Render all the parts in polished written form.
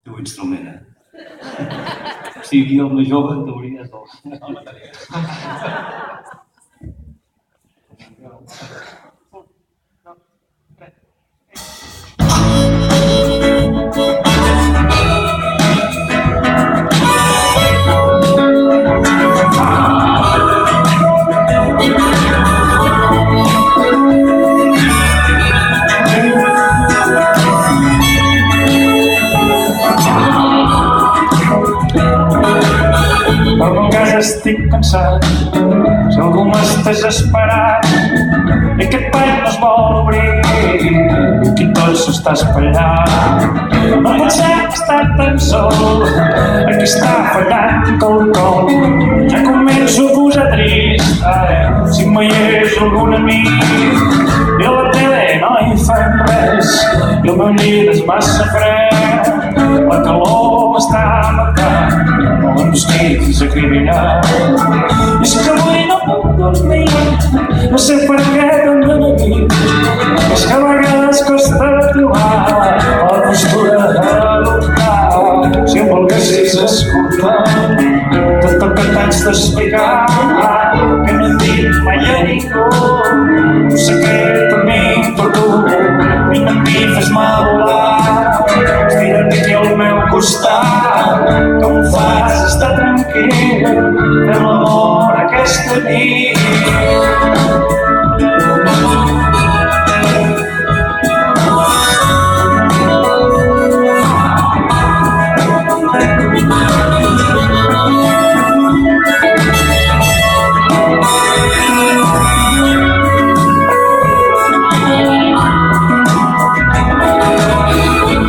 teu instrument, eh? O sigui, el més jove, en teoria, és el bateria. Per mon cas estic cansat, si algú m'estàs esperant i aquest pany no es vol obrir, aquí tot s'està espatllant. No pot ser estar tan sol, aquí està fallant quelcom. Ja començo a posar trist, si em veiés algun amic. I a la tele no hi fan res, i el meu llit és massa fred. La calor m'està matant, el mosquit és acribillat. I és que avui no puc dormir, no sé per què tant de neguit. És que a vegades costa trobar la postura d'adoptar. Si em volguessis escoltar tot el que t'haig d'explicar, que no he dit mai a ningú, un secret per mi, per tu, vine amb mi, fes-me volar. Estira't aquí al meu costat, que em fas estar tranquil, fem l'amor aquesta nit.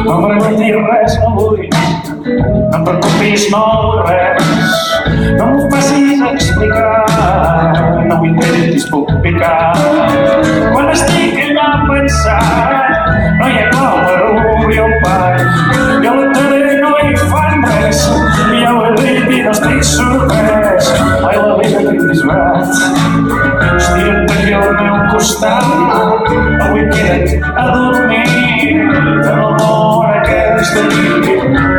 No em preguntis res, no vull, no em preocupis, no vull res. No m'ho facis explicar, no ho intentis, puc picar. Quan estic allà pensant, no hi ha clau per obrir un pany. I a la tele no hi fan res, i ja ho he dit i no estic sorprès. Ai, la vida tinc disbrat, estira't aquí al meu costat. Avui queda't a dormir, fem l'amor aquesta nit,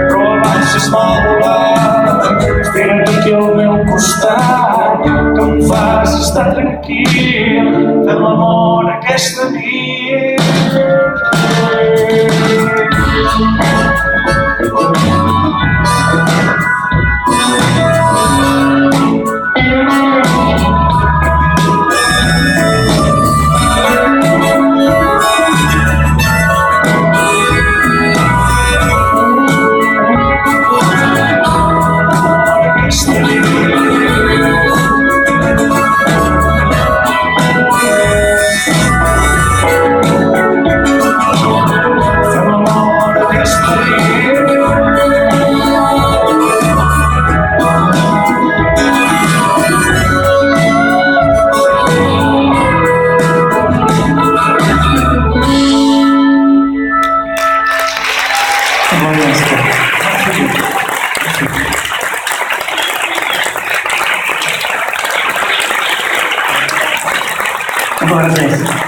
però abans fes-me volar. Estira't aquí al meu costat, que em fas estar tranquil, fem l'amor aquesta nit. Gràcies.